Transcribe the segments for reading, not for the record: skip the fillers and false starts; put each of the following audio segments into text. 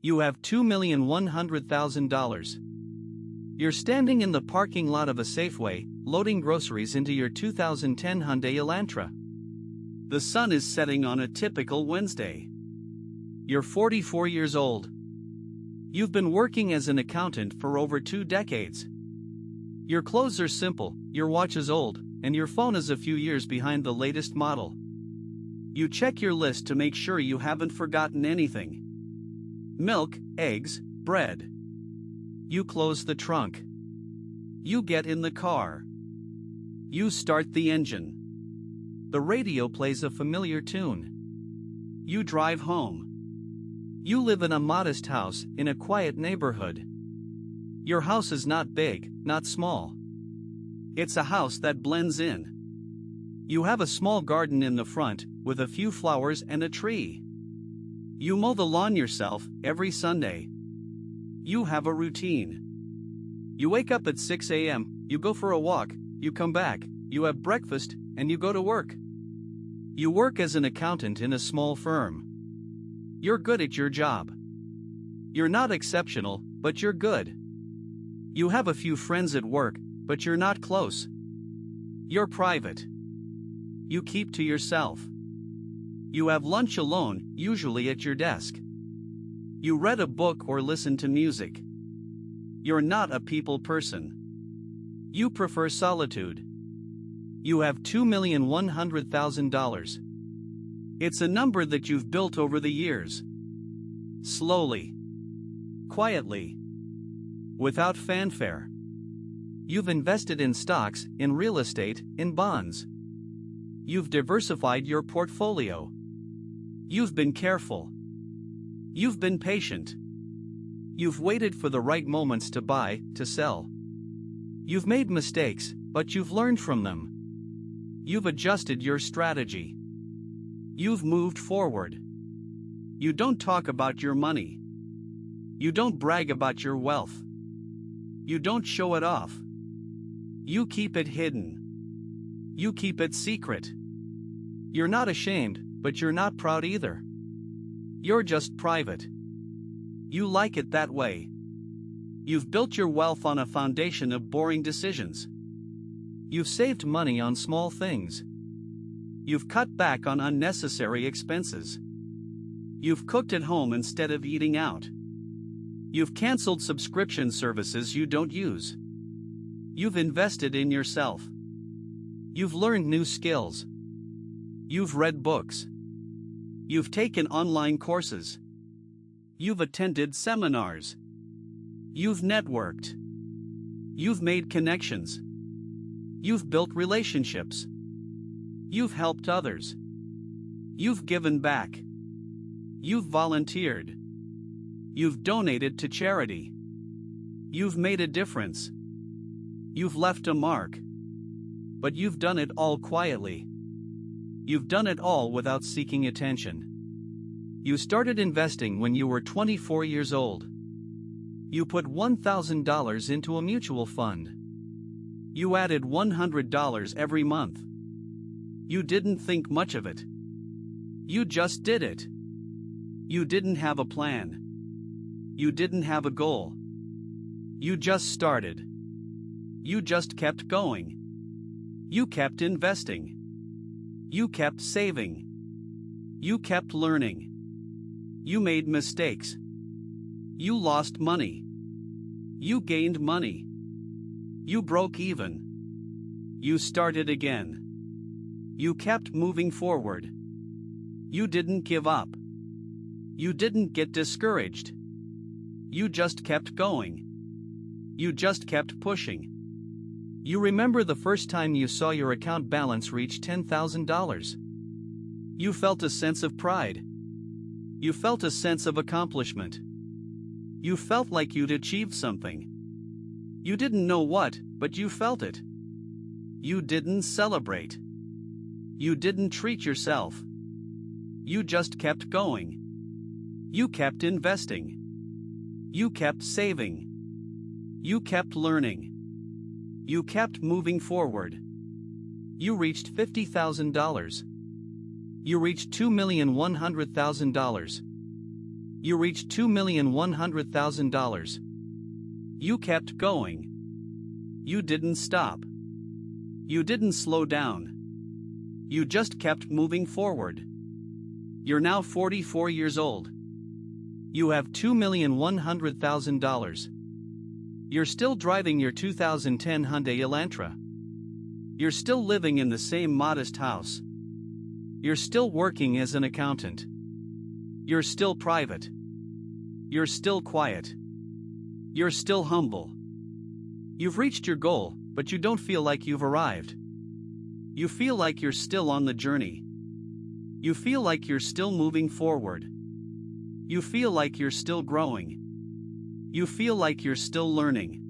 You have $2,100,000. You're standing in the parking lot of a Safeway, loading groceries into your 2010 Hyundai Elantra. The sun is setting on a typical Wednesday. You're 44 years old. You've been working as an accountant for over 2 decades. Your clothes are simple, your watch is old, and your phone is a few years behind the latest model. You check your list to make sure you haven't forgotten anything. Milk, eggs, bread. You close the trunk. You get in the car. You start the engine. The radio plays a familiar tune. You drive home. You live in a modest house in a quiet neighborhood. Your house is not big, not small. It's a house that blends in. You have a small garden in the front, with a few flowers and a tree. You mow the lawn yourself every Sunday. You have a routine. You wake up at 6 a.m., you go for a walk, you come back, you have breakfast, and you go to work. You work as an accountant in a small firm. You're good at your job. You're not exceptional, but you're good. You have a few friends at work, but you're not close. You're private. You keep to yourself. You have lunch alone, usually at your desk. You read a book or listen to music. You're not a people person. You prefer solitude. You have $2,100,000. It's a number that you've built over the years. Slowly. Quietly. Without fanfare. You've invested in stocks, in real estate, in bonds. You've diversified your portfolio. You've been careful. You've been patient. You've waited for the right moments to buy, to sell. You've made mistakes, but you've learned from them. You've adjusted your strategy. You've moved forward. You don't talk about your money. You don't brag about your wealth. You don't show it off. You keep it hidden. You keep it secret. You're not ashamed, but you're not proud either. You're just private. You like it that way. You've built your wealth on a foundation of boring decisions. You've saved money on small things. You've cut back on unnecessary expenses. You've cooked at home instead of eating out. You've canceled subscription services you don't use. You've invested in yourself. You've learned new skills. You've read books. You've taken online courses. You've attended seminars. You've networked. You've made connections. You've built relationships. You've helped others. You've given back. You've volunteered. You've donated to charity. You've made a difference. You've left a mark. But you've done it all quietly. You've done it all without seeking attention. You started investing when you were 24 years old. You put $1,000 into a mutual fund. You added $100 every month. You didn't think much of it. You just did it. You didn't have a plan. You didn't have a goal. You just started. You just kept going. You kept investing. You kept saving. You kept learning. You made mistakes. You lost money. You gained money. You broke even. You started again. You kept moving forward. You didn't give up. You didn't get discouraged. You just kept going. You just kept pushing. You remember the first time you saw your account balance reach $10,000. You felt a sense of pride. You felt a sense of accomplishment. You felt like you'd achieved something. You didn't know what, but you felt it. You didn't celebrate. You didn't treat yourself. You just kept going. You kept investing. You kept saving. You kept learning. You kept moving forward. You reached $50,000. You reached $2,100,000. You reached $2,100,000. You kept going. You didn't stop. You didn't slow down. You just kept moving forward. You're now 44 years old. You have $2,100,000. You're still driving your 2010 Hyundai Elantra. You're still living in the same modest house. You're still working as an accountant. You're still private. You're still quiet. You're still humble. You've reached your goal, but you don't feel like you've arrived. You feel like you're still on the journey. You feel like you're still moving forward. You feel like you're still growing. You feel like you're still learning.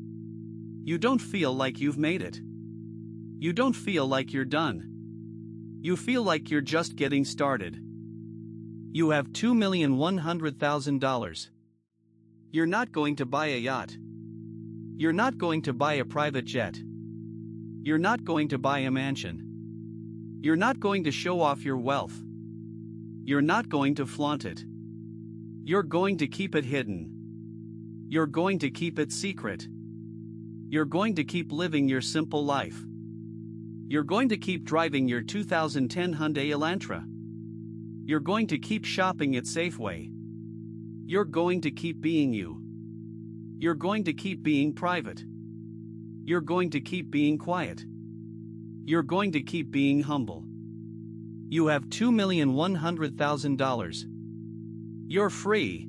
You don't feel like you've made it. You don't feel like you're done. You feel like you're just getting started. You have $2,100,000. You're not going to buy a yacht. You're not going to buy a private jet. You're not going to buy a mansion. You're not going to show off your wealth. You're not going to flaunt it. You're going to keep it hidden. You're going to keep it secret. You're going to keep living your simple life. You're going to keep driving your 2010 Hyundai Elantra. You're going to keep shopping at Safeway. You're going to keep being you. You're going to keep being private. You're going to keep being quiet. You're going to keep being humble. You have $2,100,000. You're free.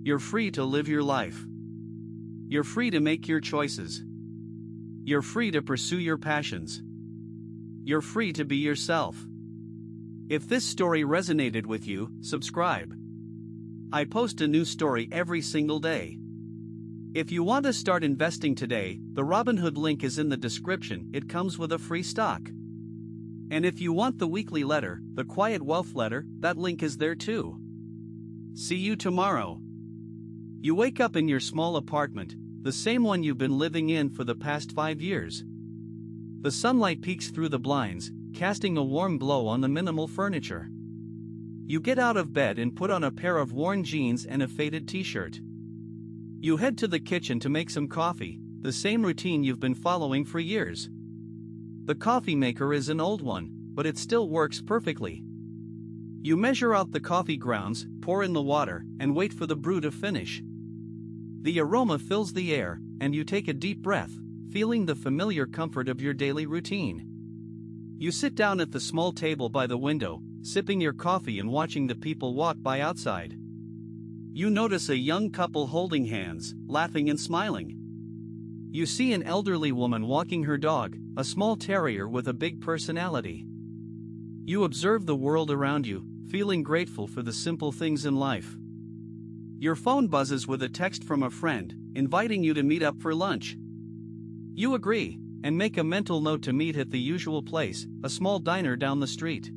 You're free to live your life. You're free to make your choices. You're free to pursue your passions. You're free to be yourself. If this story resonated with you, subscribe. I post a new story every single day. If you want to start investing today, the Robinhood link is in the description. It comes with a free stock. And if you want the weekly letter, the Quiet Wealth Letter, that link is there too. See you tomorrow. You wake up in your small apartment, the same one you've been living in for the past 5 years. The sunlight peeks through the blinds, casting a warm glow on the minimal furniture. You get out of bed and put on a pair of worn jeans and a faded t-shirt. You head to the kitchen to make some coffee, the same routine you've been following for years. The coffee maker is an old one, but it still works perfectly. You measure out the coffee grounds, pour in the water, and wait for the brew to finish. The aroma fills the air, and you take a deep breath, feeling the familiar comfort of your daily routine. You sit down at the small table by the window, sipping your coffee and watching the people walk by outside. You notice a young couple holding hands, laughing and smiling. You see an elderly woman walking her dog, a small terrier with a big personality. You observe the world around you, feeling grateful for the simple things in life. Your phone buzzes with a text from a friend, inviting you to meet up for lunch. You agree, and make a mental note to meet at the usual place, a small diner down the street.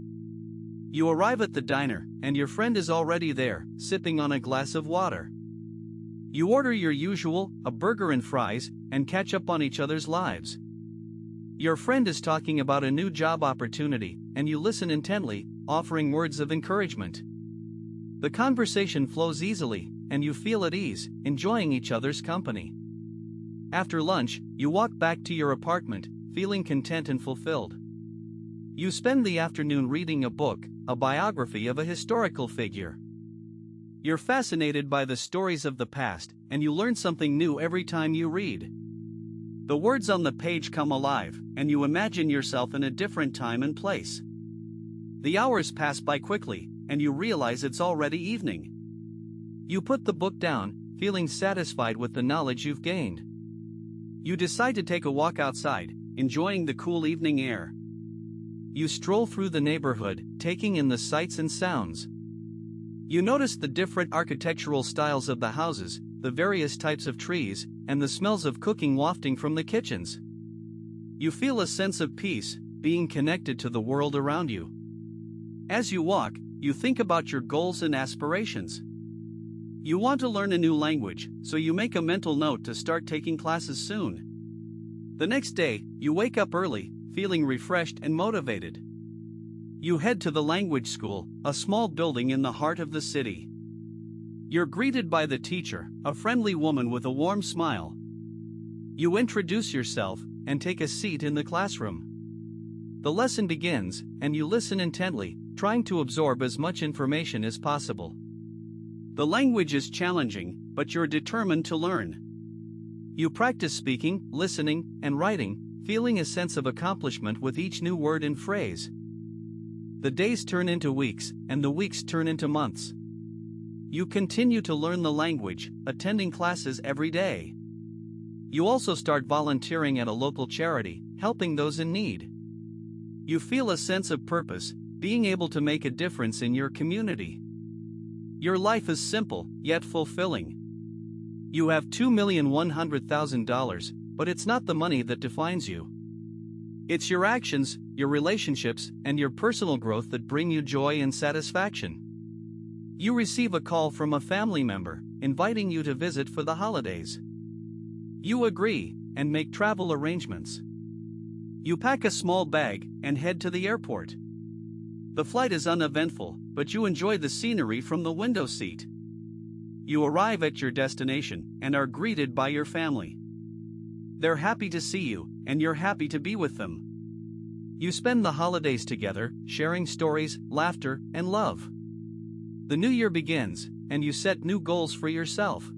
You arrive at the diner, and your friend is already there, sipping on a glass of water. You order your usual, a burger and fries, and catch up on each other's lives. Your friend is talking about a new job opportunity, and you listen intently, offering words of encouragement. The conversation flows easily, and you feel at ease, enjoying each other's company. After lunch, you walk back to your apartment, feeling content and fulfilled. You spend the afternoon reading a book, a biography of a historical figure. You're fascinated by the stories of the past, and you learn something new every time you read. The words on the page come alive, and you imagine yourself in a different time and place. The hours pass by quickly, and you realize it's already evening. You put the book down, feeling satisfied with the knowledge you've gained. You decide to take a walk outside, enjoying the cool evening air. You stroll through the neighborhood, taking in the sights and sounds. You notice the different architectural styles of the houses, the various types of trees, and the smells of cooking wafting from the kitchens. You feel a sense of peace, being connected to the world around you. As you walk, you think about your goals and aspirations. You want to learn a new language, so you make a mental note to start taking classes soon. The next day, you wake up early, feeling refreshed and motivated. You head to the language school, a small building in the heart of the city. You're greeted by the teacher, a friendly woman with a warm smile. You introduce yourself and take a seat in the classroom. The lesson begins, and you listen intently, trying to absorb as much information as possible. The language is challenging, but you're determined to learn. You practice speaking, listening, and writing, feeling a sense of accomplishment with each new word and phrase. The days turn into weeks, and the weeks turn into months. You continue to learn the language, attending classes every day. You also start volunteering at a local charity, helping those in need. You feel a sense of purpose, being able to make a difference in your community. Your life is simple, yet fulfilling. You have $2,100,000, but it's not the money that defines you. It's your actions, your relationships, and your personal growth that bring you joy and satisfaction. You receive a call from a family member, inviting you to visit for the holidays. You agree, and make travel arrangements. You pack a small bag, and head to the airport. The flight is uneventful, but you enjoy the scenery from the window seat. You arrive at your destination, and are greeted by your family. They're happy to see you, and you're happy to be with them. You spend the holidays together, sharing stories, laughter, and love. The new year begins, and you set new goals for yourself.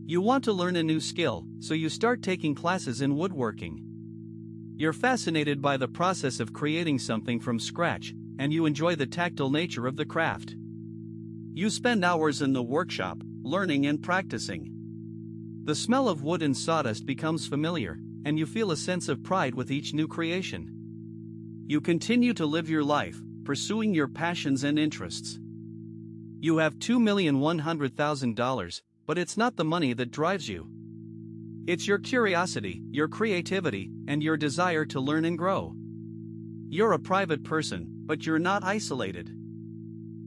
You want to learn a new skill, so you start taking classes in woodworking. You're fascinated by the process of creating something from scratch, and you enjoy the tactile nature of the craft. You spend hours in the workshop, learning and practicing. The smell of wood and sawdust becomes familiar, and you feel a sense of pride with each new creation. You continue to live your life, pursuing your passions and interests. You have $2,100,000, but it's not the money that drives you. It's your curiosity, your creativity, and your desire to learn and grow. You're a private person, but you're not isolated.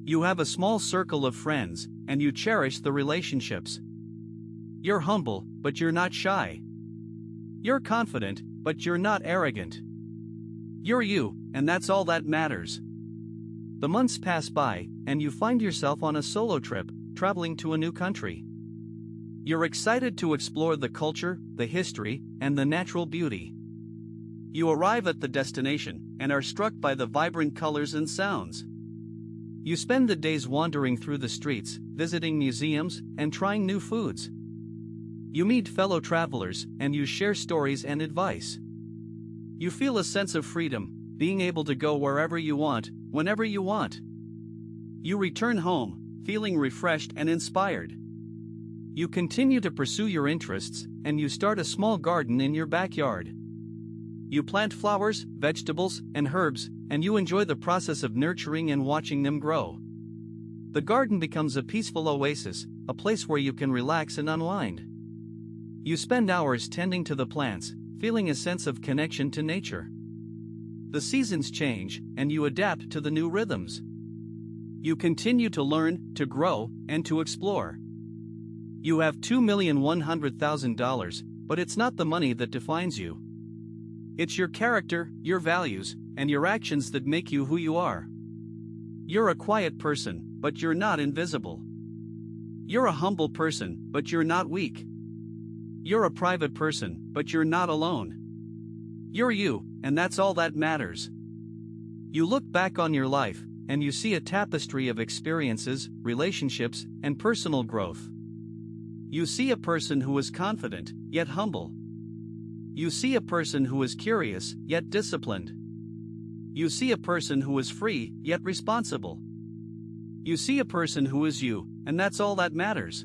You have a small circle of friends, and you cherish the relationships. You're humble, but you're not shy. You're confident, but you're not arrogant. You're you, and that's all that matters. The months pass by, and you find yourself on a solo trip, traveling to a new country. You're excited to explore the culture, the history, and the natural beauty. You arrive at the destination, and are struck by the vibrant colors and sounds. You spend the days wandering through the streets, visiting museums, and trying new foods. You meet fellow travelers, and you share stories and advice. You feel a sense of freedom, being able to go wherever you want, whenever you want. You return home, feeling refreshed and inspired. You continue to pursue your interests, and you start a small garden in your backyard. You plant flowers, vegetables, and herbs, and you enjoy the process of nurturing and watching them grow. The garden becomes a peaceful oasis, a place where you can relax and unwind. You spend hours tending to the plants, feeling a sense of connection to nature. The seasons change, and you adapt to the new rhythms. You continue to learn, to grow, and to explore. You have $2,100,000, but it's not the money that defines you. It's your character, your values, and your actions that make you who you are. You're a quiet person, but you're not invisible. You're a humble person, but you're not weak. You're a private person, but you're not alone. You're you, and that's all that matters. You look back on your life, and you see a tapestry of experiences, relationships, and personal growth. You see a person who is confident, yet humble. You see a person who is curious, yet disciplined. You see a person who is free, yet responsible. You see a person who is you, and that's all that matters.